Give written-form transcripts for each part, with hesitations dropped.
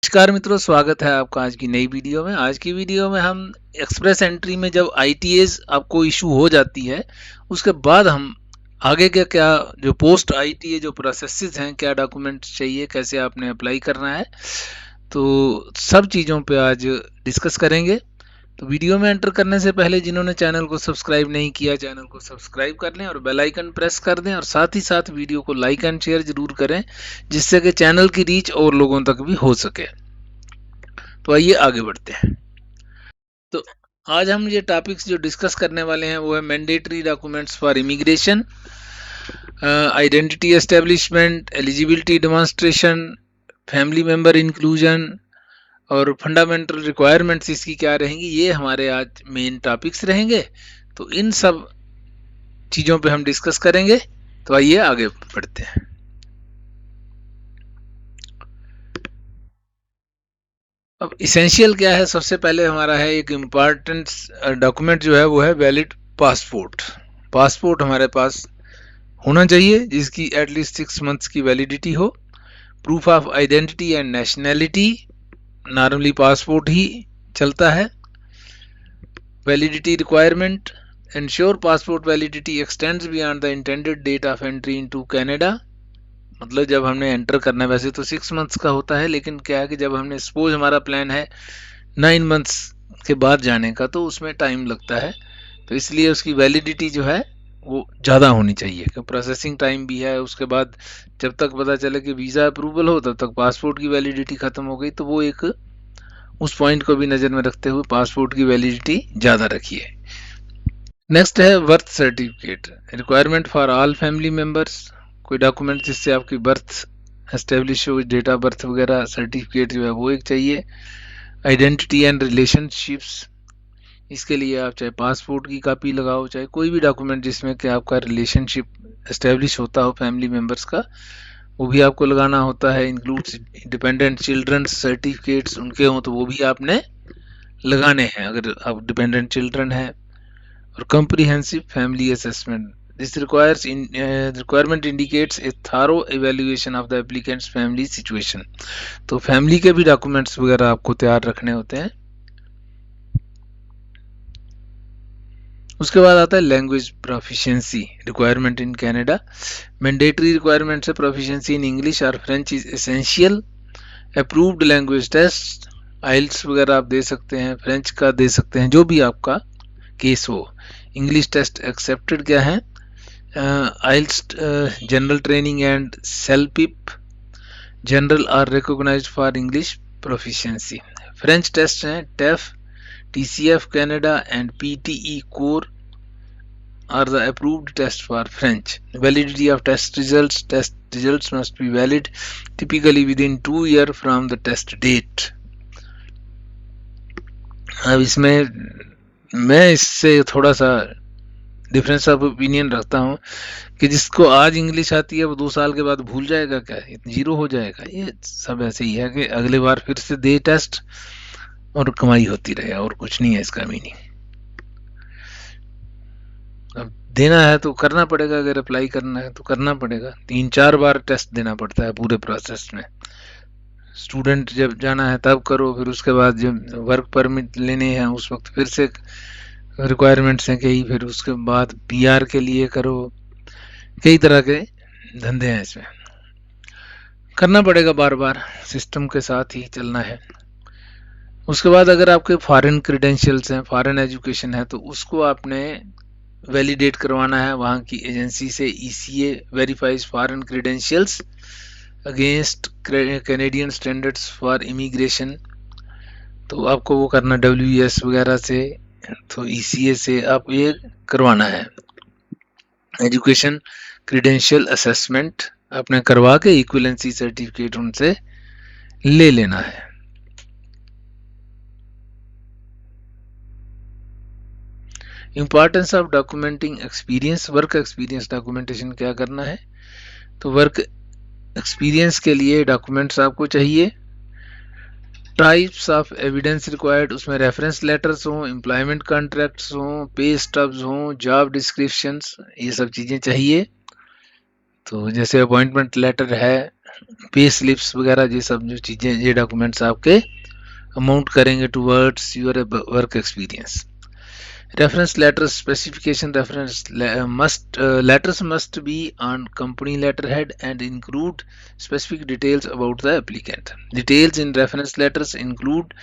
नमस्कार मित्रों, स्वागत है आपका आज की नई वीडियो में। आज की वीडियो में हम एक्सप्रेस एंट्री में जब आईटीएस आपको इशू हो जाती है, उसके बाद हम आगे के क्या जो पोस्ट आईटीए जो प्रोसेसेस हैं, क्या डॉक्यूमेंट्स चाहिए, कैसे आपने अप्लाई करना है, तो सब चीज़ों पे आज डिस्कस करेंगे। तो वीडियो में एंटर करने से पहले जिन्होंने चैनल को सब्सक्राइब नहीं किया, चैनल को सब्सक्राइब कर लें और बेल आइकन प्रेस कर दें और साथ ही साथ वीडियो को लाइक एंड शेयर जरूर करें, जिससे कि चैनल की रीच और लोगों तक भी हो सके। तो आइए आगे बढ़ते हैं। तो आज हम ये टॉपिक्स जो डिस्कस करने वाले हैं वो है mandatory documents for immigration, identity establishment, eligibility demonstration, family member inclusion और फंडामेंटल रिक्वायरमेंट्स इसकी क्या रहेंगी, ये हमारे आज मेन टॉपिक्स रहेंगे। तो इन सब चीज़ों पे हम डिस्कस करेंगे। तो आइए आगे बढ़ते हैं। अब इसेंशियल क्या है? सबसे पहले हमारा है एक इम्पॉर्टेंट डॉक्यूमेंट जो है वो है वैलिड पासपोर्ट। पासपोर्ट हमारे पास होना चाहिए जिसकी एटलीस्ट 6 मंथ्स की वैलिडिटी हो। Proof of identity and nationality, normally passport ही चलता है। Validity requirement, ensure passport validity extends beyond the intended date of entry into Canada. मतलब जब हमने एंटर करना है, वैसे तो 6 मंथ्स का होता है, लेकिन क्या है कि जब हमने सपोज हमारा प्लान है 9 मंथ्स के बाद जाने का, तो उसमें टाइम लगता है। तो इसलिए उसकी वैलिडिटी जो है वो ज़्यादा होनी चाहिए, कि प्रोसेसिंग टाइम भी है। उसके बाद जब तक पता चले कि वीज़ा अप्रूवल हो तब तक पासपोर्ट की वैलिडिटी ख़त्म हो गई। तो वो एक उस पॉइंट को भी नज़र में रखते हुए पासपोर्ट की वैलिडिटी ज़्यादा रखिए। नेक्स्ट है birth certificate, requirement for all family members. कोई डॉक्यूमेंट जिससे आपकी बर्थ एस्टेब्लिश हो, डेट ऑफ बर्थ वगैरह, सर्टिफिकेट जो है वो एक चाहिए। आइडेंटिटी एंड रिलेशनशिप्स, इसके लिए आप चाहे पासपोर्ट की कॉपी लगाओ, चाहे कोई भी डॉक्यूमेंट जिसमें कि आपका रिलेशनशिप एस्टेब्लिश होता हो फैमिली मेम्बर्स का, वो भी आपको लगाना होता है। इंक्लूड्स डिपेंडेंट चिल्ड्रन सर्टिफिकेट्स, उनके हों तो वो भी आपने लगाने हैं अगर आप डिपेंडेंट चिल्ड्रन हैं। और comprehensive family assessment, this requirement indicates a thorough evaluation of the applicant's family situation। तो फैमिली के भी डॉक्यूमेंट्स वगैरह आपको तैयार रखने होते हैं। उसके बाद आता है language proficiency requirement in Canada. Mandatory requirements है प्रोफिशिएंसी इन इंग्लिश और French is essential. Approved language test, IELTS वगैरह आप दे सकते हैं, फ्रेंच का दे सकते हैं, जो भी आपका केस हो। इंग्लिश टेस्ट एक्सेप्टेड क्या है? IELTS general training and CELPIP general are recognized for English proficiency. French test हैं TEF, TCF Canada and PTE Core are the approved test for French. Validity of test results must be valid typically within 2 years from the test date। अब इसमें मैं इससे थोड़ा सा difference of opinion रखता हूँ कि जिसको आज इंग्लिश आती है वो 2 साल के बाद भूल जाएगा क्या, जीरो हो जाएगा? ये सब ऐसे ही है कि अगले बार फिर से दे टेस्ट और कमाई होती रहे, और कुछ नहीं है इसका मीनिंग। अब देना है तो करना पड़ेगा, अगर अप्लाई करना है तो करना पड़ेगा। 3-4 बार टेस्ट देना पड़ता है पूरे प्रोसेस में। स्टूडेंट जब जाना है तब करो, फिर उसके बाद जब वर्क परमिट लेने हैं उस वक्त फिर से रिक्वायरमेंट्स हैं कई, फिर उसके बाद PR के लिए करो। कई तरह के धंधे हैं इसमें, करना पड़ेगा बार बार, सिस्टम के साथ ही चलना है। उसके बाद अगर आपके फॉरेन क्रेडेंशियल्स हैं, फॉरेन एजुकेशन है, तो उसको आपने वैलिडेट करवाना है वहाँ की एजेंसी से। ECA verifies foreign credentials against Canadian standards for immigration. तो आपको वो करना WES वगैरह से, तो ECA से आप ये करवाना है। एजुकेशन क्रेडेंशियल असेसमेंट आपने करवा के इक्विवेलेंसी सर्टिफिकेट उनसे ले लेना है। Importance of documenting experience, work experience documentation क्या करना है? तो वर्क एक्सपीरियंस के लिए डॉक्यूमेंट्स आपको चाहिए। टाइप्स ऑफ एविडेंस रिक्वायर्ड, उसमें रेफरेंस लेटर्स हों, एम्प्लॉयमेंट कॉन्ट्रैक्ट्स हों, पे स्टब्स हों, जॉब डिस्क्रिप्शंस, ये सब चीज़ें चाहिए। तो जैसे अपॉइंटमेंट लेटर है, पे स्लिप्स वगैरह, ये सब जो चीज़ें, ये डॉक्यूमेंट्स आपके अमाउंट करेंगे towards your work experience. Reference letters specification, letters must be on company letterhead and include specific details about the applicant. Details in reference letters include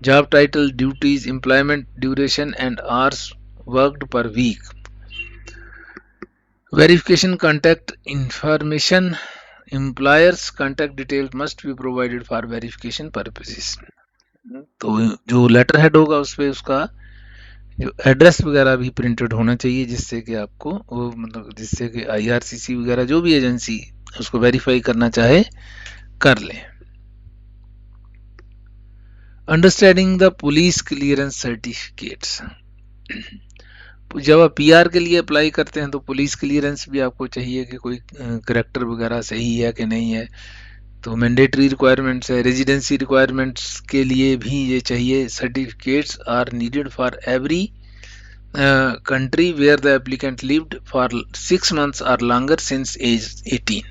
job title, duties, employment duration, and hours worked per week. Verification contact information, employer's contact details must be provided for verification purposes. तो जो letter head होगा उस पर उसका जो address वगैरह भी printed होना चाहिए, जिससे कि आपको वो मतलब जिससे कि आईआरसीसी वगैरह जो भी एजेंसी उसको वेरीफाई करना चाहे कर लें। Understanding the police clearance certificates, जब आप पीआर के लिए अप्लाई करते हैं तो पुलिस क्लियरेंस भी आपको चाहिए कि कोई करेक्टर वगैरह सही है कि नहीं है, तो मैंडेटरी रिक्वायरमेंट्स है। रेजिडेंसी रिक्वायरमेंट्स के लिए भी ये चाहिए। Certificates are needed for every country where the applicant lived for 6 months or longer since age 18,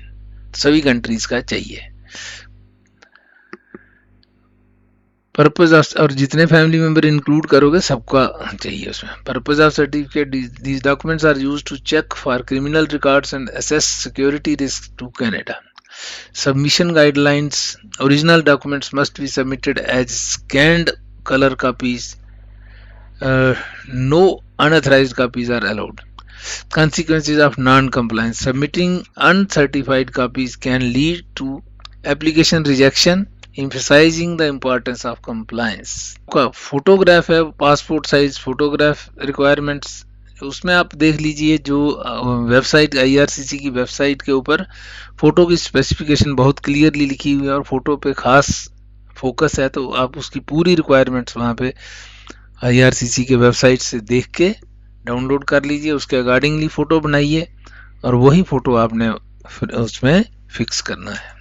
सभी कंट्रीज का चाहिए। पर्पज ऑफ, और जितने फैमिली मेंबर इंक्लूड करोगे सबका चाहिए उसमें। Purpose of certificate, these documents are used to check for criminal records and assess security risk to Canada. Submission guidelines, original documents must be submitted as scanned color copies. No unauthorized copies are allowed. Consequences of non-compliance, submitting uncertified copies can lead to application rejection, emphasizing the importance of compliance. Photograph है, passport size photograph requirements, उसमें आप देख लीजिए जो website IRCC की website के ऊपर photo की स्पेसिफिकेशन बहुत क्लियरली लिखी हुई है और फोटो पे खास फोकस है, तो आप उसकी पूरी रिक्वायरमेंट्स वहाँ पे आईआरसीसी के वेबसाइट से देख के डाउनलोड कर लीजिए, उसके अकॉर्डिंगली फ़ोटो बनाइए और वही फ़ोटो आपने उसमें फिक्स करना है।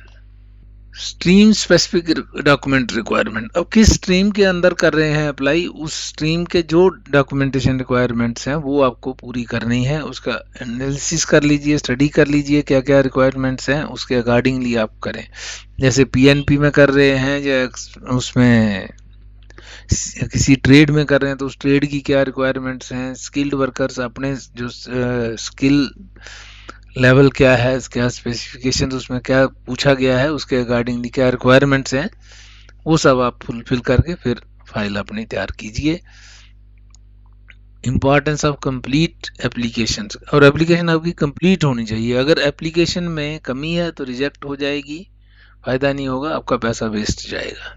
स्ट्रीम स्पेसिफिक डॉक्यूमेंट रिक्वायरमेंट, अब किस स्ट्रीम के अंदर कर रहे हैं अप्लाई, उस स्ट्रीम के जो डॉक्यूमेंटेशन रिक्वायरमेंट्स हैं वो आपको पूरी करनी है। उसका एनालिसिस कर लीजिए, स्टडी कर लीजिए क्या क्या रिक्वायरमेंट्स हैं, उसके अकॉर्डिंगली आप करें। जैसे पीएनपी में कर रहे हैं या उसमें किसी ट्रेड में कर रहे हैं तो उस ट्रेड की क्या रिक्वायरमेंट्स हैं। स्किल्ड वर्कर्स, अपने जो स्किल लेवल क्या है, क्या स्पेसिफिकेशन उसमें क्या पूछा गया है, उसके अकॉर्डिंगली क्या रिक्वायरमेंट्स हैं, वो सब आप फुलफिल करके फिर फाइल अपनी तैयार कीजिए। इम्पॉर्टेंस ऑफ कंप्लीट एप्लीकेशन, और एप्लीकेशन आपकी कंप्लीट होनी चाहिए। अगर एप्लीकेशन में कमी है तो रिजेक्ट हो जाएगी, फायदा नहीं होगा, आपका पैसा वेस्ट जाएगा।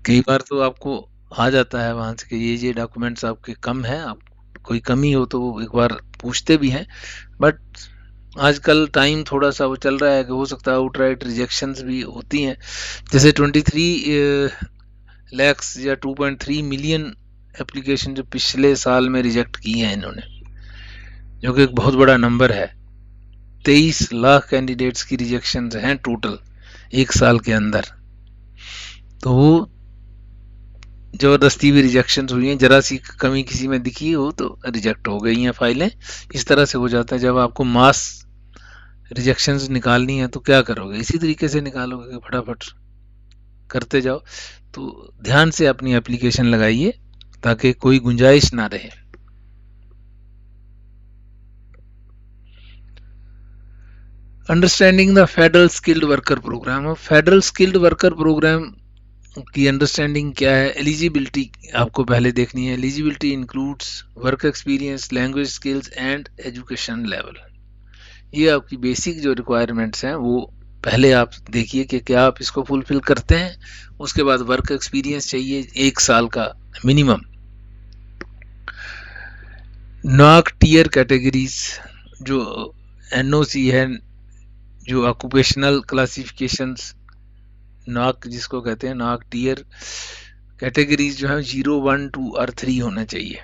कई बार तो आपको आ जाता है वहां से कि ये डॉक्यूमेंट्स आपके कम हैं, आप कोई कमी हो तो वो एक बार पूछते भी हैं, बट आजकल टाइम थोड़ा सा वो चल रहा है कि हो सकता है आउटराइट रिजेक्शंस भी होती हैं। जैसे 23 लैक्स या 2.3 मिलियन एप्लीकेशन जो पिछले साल में रिजेक्ट की हैं इन्होंने, जो कि एक बहुत बड़ा नंबर है। 23 लाख कैंडिडेट्स की रिजेक्शंस हैं टोटल एक साल के अंदर, तो वो जबरदस्ती भी रिजेक्शन हुई हैं, जरा सी कमी किसी में दिखी हो तो रिजेक्ट हो गई हैं फाइलें। इस तरह से हो जाता है। जब आपको मास रिजेक्शंस निकालनी है तो क्या करोगे, इसी तरीके से निकालोगे कि फटाफट करते जाओ। तो ध्यान से अपनी एप्लीकेशन लगाइए ताकि कोई गुंजाइश ना रहे। Understanding the federal skilled worker programme, federal skilled worker programme की अंडरस्टैंडिंग क्या है। एलिजिबिलिटी आपको पहले देखनी है। Eligibility includes work experience, language skills and education level. ये आपकी बेसिक जो रिक्वायरमेंट्स हैं वो पहले आप देखिए कि क्या आप इसको फुलफिल करते हैं। उसके बाद वर्क एक्सपीरियंस चाहिए 1 साल का मिनिमम। नॉक टीयर कैटेगरीज, जो एनओसी है, जो ऑक्यूपेशनल क्लासिफिकेशंस, नॉक जिसको कहते हैं, नॉक टीयर कैटेगरीज जो है 0, 1, 2 और 3 होना चाहिए।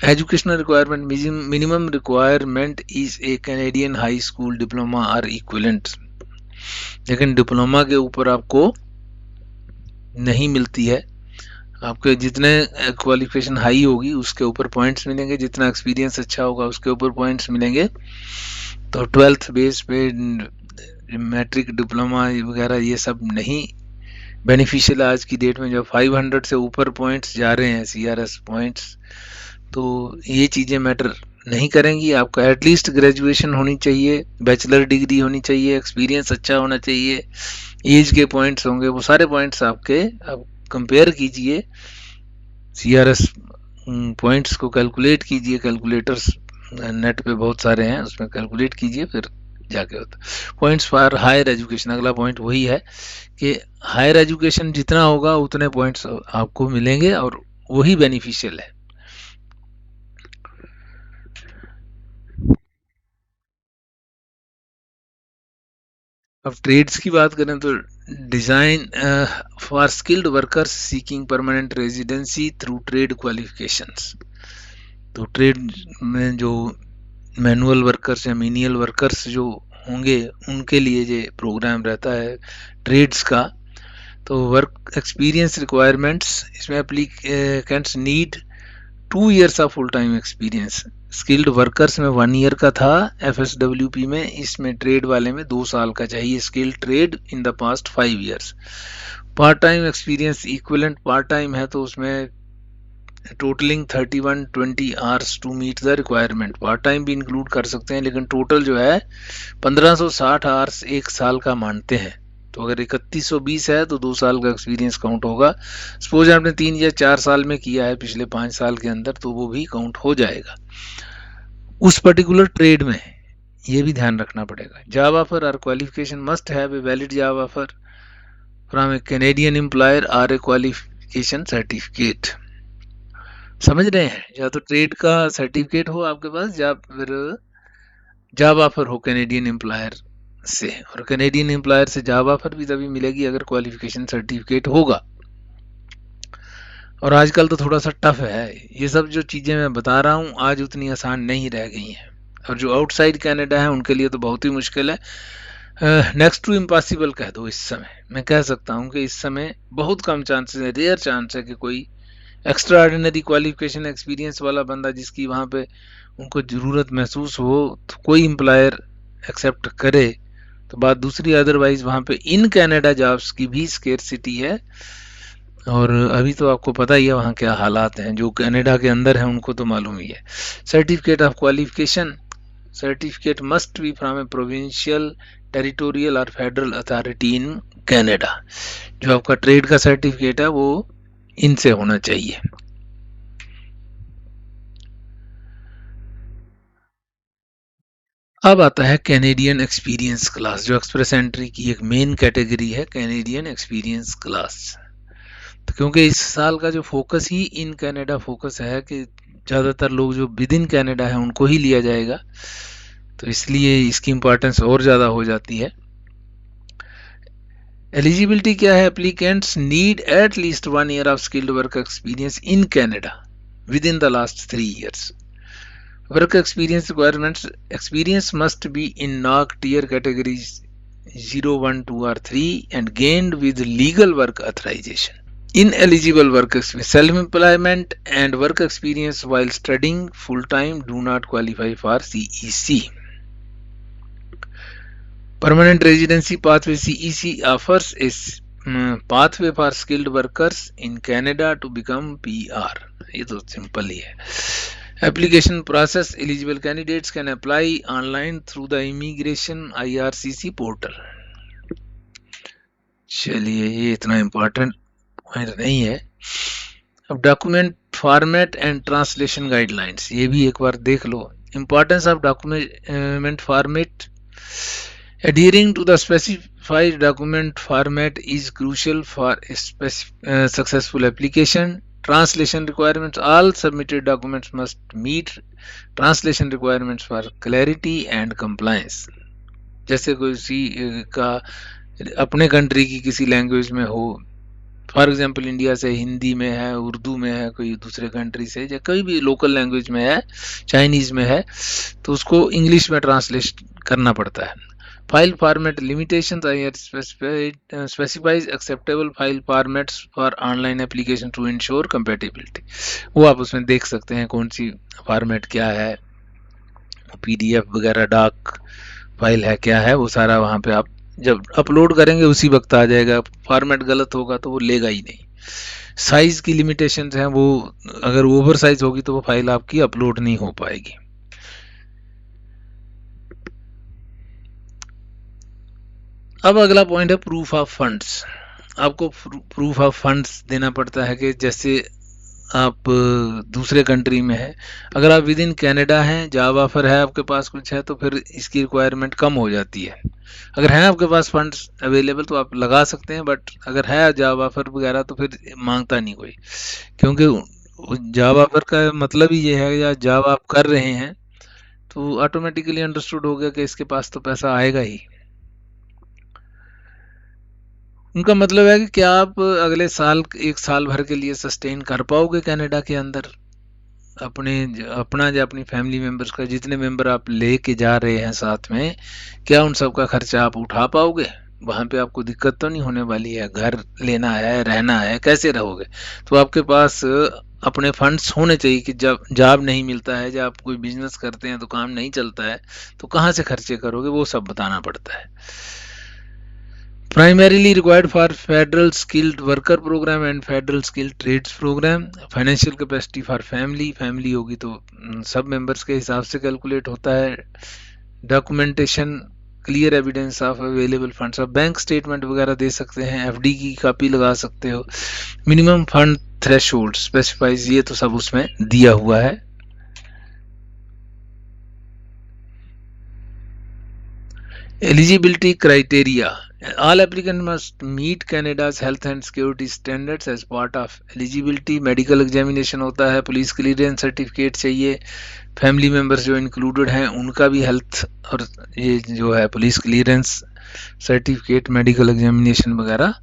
Educational requirement, minimum requirement is a Canadian high school diploma और इक्विवेलेंट। लेकिन डिप्लोमा के ऊपर आपको नहीं मिलती है, आपके जितने क्वालिफिकेशन हाई होगी उसके ऊपर पॉइंट्स मिलेंगे, जितना एक्सपीरियंस अच्छा होगा उसके ऊपर पॉइंट्स मिलेंगे। तो 12th बेस पे मैट्रिक डिप्लोमा वगैरह ये सब नहीं बेनिफिशियल आज की डेट में। जब 500 से ऊपर पॉइंट्स जा रहे हैं CRS पॉइंट्स, तो ये चीज़ें मैटर नहीं करेंगी। आपका एटलीस्ट ग्रेजुएशन होनी चाहिए, बैचलर डिग्री होनी चाहिए, एक्सपीरियंस अच्छा होना चाहिए, एज के पॉइंट्स होंगे, वो सारे पॉइंट्स आपके आप कंपेयर कीजिए, CRS पॉइंट्स को कैलकुलेट कीजिए, कैलकुलेटर्स नेट पे बहुत सारे हैं, उसमें कैलकुलेट कीजिए, फिर जाके होता पॉइंट्स फॉर हायर एजुकेशन। अगला पॉइंट वही है कि हायर एजुकेशन जितना होगा उतने पॉइंट्स आपको मिलेंगे और वही बेनिफिशियल है। अब ट्रेड्स की बात करें तो design for skilled workers seeking permanent residency through trade qualifications. तो ट्रेड में जो मैनुअल वर्कर्स या मीनियल वर्कर्स जो होंगे उनके लिए ये प्रोग्राम रहता है ट्रेड्स का। तो वर्क एक्सपीरियंस रिक्वायरमेंट्स, इसमें applicants need 2 years of full time experience. Skilled workers में 1 year का था FSWP में, इसमें ट्रेड वाले में 2 साल का चाहिए। Skilled trade in the past 5 years। Part time experience equivalent part time है तो उसमें totalling 3120 hours to meet the requirement. Part time भी इंक्लूड कर सकते हैं, लेकिन टोटल जो है 1560 आवर्स एक साल का मानते हैं। तो अगर 3120 है तो 2 साल का एक्सपीरियंस काउंट होगा। सपोज आपने 3 या 4 साल में किया है पिछले 5 साल के अंदर, तो वो भी काउंट हो जाएगा उस पर्टिकुलर ट्रेड में। ये भी ध्यान रखना पड़ेगा। जॉब ऑफर और qualification must have a valid job offer from A Canadian employer और ए क्वालिफिकेशन सर्टिफिकेट। समझ रहे हैं? या तो ट्रेड का सर्टिफिकेट हो आपके पास या फिर जॉब ऑफर हो कैनेडियन एम्प्लॉयर से, और कैनेडियन एम्प्लॉयर से जॉब ऑफर भी तभी मिलेगी अगर क्वालिफिकेशन सर्टिफिकेट होगा। और आजकल तो थोड़ा सा टफ है, ये सब जो चीज़ें मैं बता रहा हूँ आज उतनी आसान नहीं रह गई हैं, और जो आउटसाइड कनाडा है उनके लिए तो बहुत ही मुश्किल है। नेक्स्ट टू इम्पॉसिबल कह दो। इस समय मैं कह सकता हूँ कि इस समय बहुत कम चांसेस है, रेयर चांस है कि कोई एक्स्ट्रा ऑर्डिनरी क्वालिफिकेशन एक्सपीरियंस वाला बंदा जिसकी वहाँ पे उनको ज़रूरत महसूस हो तो कोई एम्प्लॉयर एक्सेप्ट करे। तो बात दूसरी, अदरवाइज वहाँ पे इन कनाडा जॉब्स की भी स्केर्सिटी है। और अभी तो आपको पता ही है वहाँ क्या हालात हैं, जो कनाडा के अंदर हैं उनको तो मालूम ही है। Certificate of qualification, certificate must be from A provincial, territorial और फेडरल अथॉरिटी इन कनाडा। जो आपका ट्रेड का सर्टिफिकेट है वो इनसे होना चाहिए। अब आता है कैनेडियन एक्सपीरियंस क्लास, जो एक्सप्रेस एंट्री की एक मेन कैटेगरी है, कैनेडियन एक्सपीरियंस क्लास। तो क्योंकि इस साल का जो focus he in Canada focus है कि ज़्यादातर लोग जो विद इन कनाडा है उनको ही लिया जाएगा, तो इसलिए इसकी इम्पोर्टेंस और ज़्यादा हो जाती है। एलिजिबिलिटी क्या है? Applicants need at least 1 year of skilled work experience in Canada with in the last 3 years। Work experience requirements, experience must be in NOC tier categories 0, 1, 2 or 3 and gained with legal work authorization. Ineligible work experience, self-employment and work experience while studying full-time do not qualify for CEC. Permanent residency pathway, CEC offers a pathway for skilled workers in Canada to become PR. ये तो simple ही है। Application process, eligible candidates can apply online through the immigration IRCC portal. चलिए, ये इतना important point नहीं है। अब document format and translation guidelines, ये भी एक बार देख लो। Importance of document format, adhering to the specified document format is crucial for a successful application. Translation requirements, all submitted documents must meet translation requirements for clarity and compliance. जैसे किसी का अपने कंट्री की किसी लैंग्वेज में हो, for example India से हिंदी में है, उर्दू में है, कोई दूसरे कंट्री से या कोई भी लोकल लैंग्वेज में है, चाइनीज़ में है, तो उसको इंग्लिश में ट्रांसलेट करना पड़ता है। File format limitations specifies acceptable file formats for online application to ensure compatibility. वो आप उसमें देख सकते हैं कौन सी फॉर्मेट क्या है, PDF वगैरह डाक फाइल है क्या है, वो सारा वहाँ पे आप जब अपलोड करेंगे उसी वक्त आ जाएगा। फॉर्मेट गलत होगा तो वो लेगा ही नहीं। साइज की लिमिटेशंस हैं, वो अगर ओवर साइज होगी तो वो फाइल आपकी अपलोड नहीं हो पाएगी। अब अगला पॉइंट है प्रूफ ऑफ फंड्स। आपको प्रूफ ऑफ फंड्स देना पड़ता है कि जैसे आप दूसरे कंट्री में है, अगर आप विद इन कनाडा हैं, जॉब ऑफर है आपके पास कुछ है, तो फिर इसकी रिक्वायरमेंट कम हो जाती है। अगर है आपके पास फंड्स अवेलेबल तो आप लगा सकते हैं, बट अगर है जॉब ऑफर वगैरह तो फिर मांगता नहीं कोई, क्योंकि जॉब ऑफर का मतलब ही ये है या जॉब आप कर रहे हैं तो ऑटोमेटिकली अंडरस्टूड हो गया कि इसके पास तो पैसा आएगा ही। उनका मतलब है कि क्या आप अगले साल 1 साल भर के लिए सस्टेन कर पाओगे कनाडा के अंदर अपना या अपनी फैमिली मेंबर्स का, जितने मेंबर आप लेके जा रहे हैं साथ में, क्या उन सब का खर्चा आप उठा पाओगे? वहाँ पे आपको दिक्कत तो नहीं होने वाली है, घर लेना है, रहना है, कैसे रहोगे? तो आपके पास अपने फंड्स होने चाहिए कि जब जॉब नहीं मिलता है, जब आप कोई बिजनेस करते हैं तो काम नहीं चलता है, तो कहाँ से खर्चे करोगे, वो सब बताना पड़ता है। primarily required for federal skilled worker program and federal skilled trades program. Financial capacity for family होगी तो सब मेंबर्स के हिसाब से कैलकुलेट होता है। Documentation clear evidence of available funds, आप बैंक स्टेटमेंट वगैरह दे सकते हैं, FD की कॉपी लगा सकते हो। मिनिमम फंड थ्रेशोल्ड स्पेसिफाइज, ये तो सब उसमें दिया हुआ है। Eligibility criteria. All applicants must meet Canada's health and security standards as part of eligibility. Medical examination होता है, पुलिस क्लियरेंस सर्टिफिकेट चाहिए, फैमिली मेंबर्स जो इंक्लूडेड हैं उनका भी हेल्थ और ये जो है police clearance certificate, medical examination वगैरह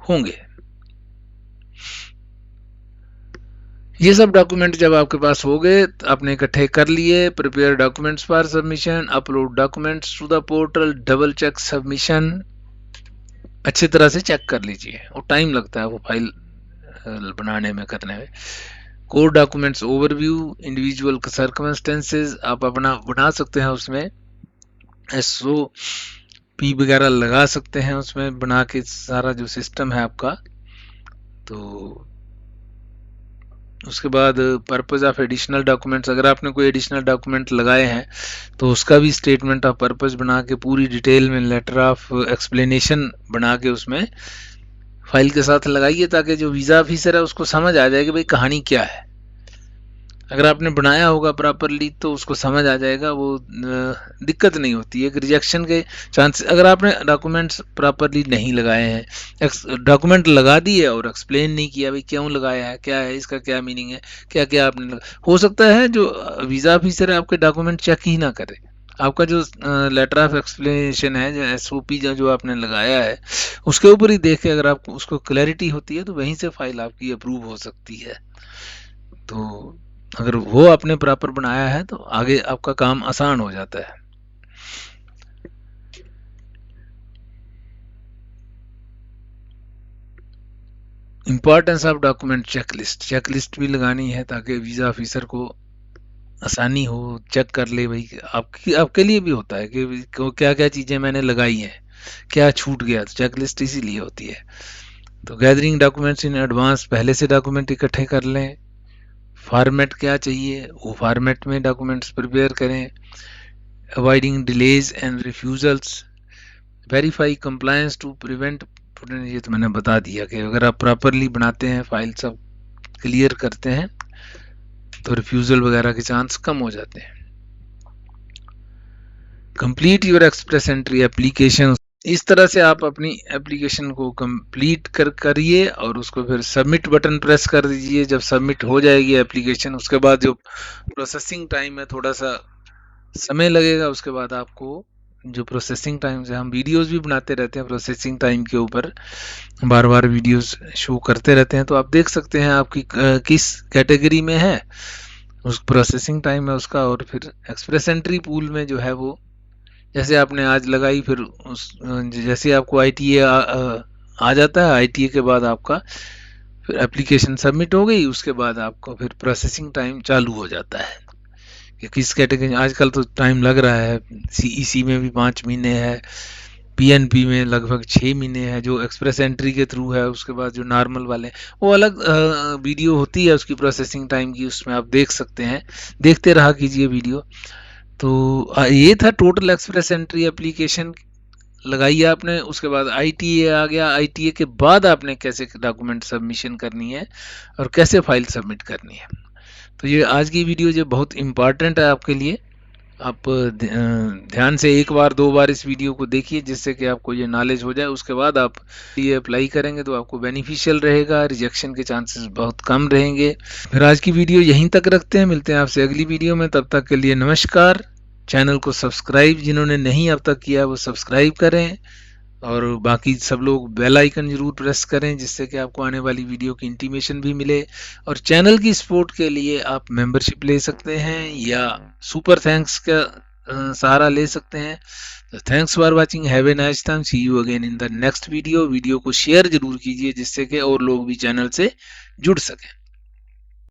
होंगे। ये सब डॉक्यूमेंट जब आपके पास हो गए, आपने इकट्ठे कर लिए, prepare documents for submission, upload documents to the portal, double check submission, अच्छी तरह से चेक कर लीजिए, और टाइम लगता है वो फाइल बनाने में, करने में। Core documents overview, individual circumstances आप अपना बना सकते हैं, उसमें SOP वगैरह लगा सकते हैं उसमें बना के, सारा जो सिस्टम है आपका। तो उसके बाद पर्पस ऑफ एडिशनल डॉक्यूमेंट्स, अगर आपने कोई एडिशनल डॉक्यूमेंट लगाए हैं तो उसका भी स्टेटमेंट ऑफ पर्पस बना के पूरी डिटेल में लेटर ऑफ एक्सप्लेनेशन बना के उसमें फाइल के साथ लगाइए, ताकि जो वीज़ा ऑफिसर है उसको समझ आ जाए कि भाई कहानी क्या है। अगर आपने बनाया होगा प्रॉपरली तो उसको समझ आ जाएगा, वो दिक्कत नहीं होती है। रिजेक्शन के चांस, अगर आपने डॉक्यूमेंट्स प्रॉपरली नहीं लगाए हैं, डॉक्यूमेंट लगा दिए और एक्सप्लेन नहीं किया भाई क्यों लगाया है, क्या है इसका, क्या मीनिंग है, क्या क्या आपने हो सकता है जो वीज़ा ऑफिसर है आपके डॉक्यूमेंट चेक ही ना करे, आपका जो लेटर ऑफ एक्सप्लेनेशन है, जो SOP जो आपने लगाया है उसके ऊपर ही देख के अगर आपको उसको क्लैरिटी होती है तो वहीं से फाइल आपकी अप्रूव हो सकती है। तो अगर वो आपने प्रॉपर बनाया है तो आगे आपका काम आसान हो जाता है। इंपॉर्टेंस ऑफ डॉक्यूमेंट चेकलिस्ट भी लगानी है ताकि वीज़ा ऑफिसर को आसानी हो, चेक कर ले भाई, आपके लिए भी होता है कि क्या क्या चीज़ें मैंने लगाई हैं, क्या छूट गया, तो चेकलिस्ट इसीलिए होती है। तो गैदरिंग डॉक्यूमेंट्स इन एडवांस, पहले से डॉक्यूमेंट इकट्ठे कर लें, फॉर्मेट क्या चाहिए वो फॉर्मेट में डॉक्यूमेंट्स प्रिपेयर करें, avoiding delays and refusals, verify compliance to prevent, ये तो मैंने बता दिया कि अगर आप प्रॉपरली बनाते हैं, फाइल सब क्लियर करते हैं तो रिफ्यूजल वगैरह के चांस कम हो जाते हैं। Complete your express entry application, इस तरह से आप अपनी एप्लीकेशन को कंप्लीट करिए और उसको फिर सबमिट बटन प्रेस कर दीजिए। जब सबमिट हो जाएगी एप्लीकेशन, उसके बाद जो प्रोसेसिंग टाइम है थोड़ा सा समय लगेगा, उसके बाद आपको जो प्रोसेसिंग टाइम से, हम वीडियोस भी बनाते रहते हैं प्रोसेसिंग टाइम के ऊपर, बार बार वीडियोस शो करते रहते हैं, तो आप देख सकते हैं आपकी किस कैटेगरी में है, उस प्रोसेसिंग टाइम है उसका। और फिर एक्सप्रेस एंट्री पूल में जो है वो जैसे आपने आज लगाई, फिर उस जैसे आपको ITA आ जाता है, ITA के बाद आपका फिर एप्लीकेशन सबमिट हो गई, उसके बाद आपको फिर प्रोसेसिंग टाइम चालू हो जाता है कि किस कैटेगरी। आजकल तो टाइम लग रहा है, सीईसी में भी 5 महीने है, पीएनपी में लगभग 6 महीने है, जो एक्सप्रेस एंट्री के थ्रू है। उसके बाद जो नॉर्मल वाले हैं, वो अलग वीडियो होती है उसकी प्रोसेसिंग टाइम की, उसमें आप देख सकते हैं, देखते रहा कीजिए वीडियो। तो ये था टोटल एक्सप्रेस एंट्री एप्लीकेशन लगाई आपने। उसके बाद आईटीए आ गया, आईटीए के बाद आपने कैसे डॉक्यूमेंट सबमिशन करनी है और कैसे फाइल सबमिट करनी है। तो ये आज की वीडियो जो बहुत इम्पॉर्टेंट है आपके लिए। आप ध्यान से एक बार 2 बार इस वीडियो को देखिए, जिससे कि आपको ये नॉलेज हो जाए। उसके बाद आप ये अप्लाई करेंगे तो आपको बेनिफिशियल रहेगा, रिजेक्शन के चांसेस बहुत कम रहेंगे। फिर आज की वीडियो यहीं तक रखते हैं, मिलते हैं आपसे अगली वीडियो में। तब तक के लिए नमस्कार। चैनल को सब्सक्राइब जिन्होंने नहीं अब तक किया वो सब्सक्राइब करें, और बाकी सब लोग बेल आइकन जरूर प्रेस करें, जिससे कि आपको आने वाली वीडियो की इंटीमेशन भी मिले। और चैनल की सपोर्ट के लिए आप मेंबरशिप ले सकते हैं या सुपर थैंक्स का सहारा ले सकते हैं। तो thanks for watching, have a nice time, see you again in the next video. Video को शेयर जरूर कीजिए, जिससे कि और लोग भी चैनल से जुड़ सकें।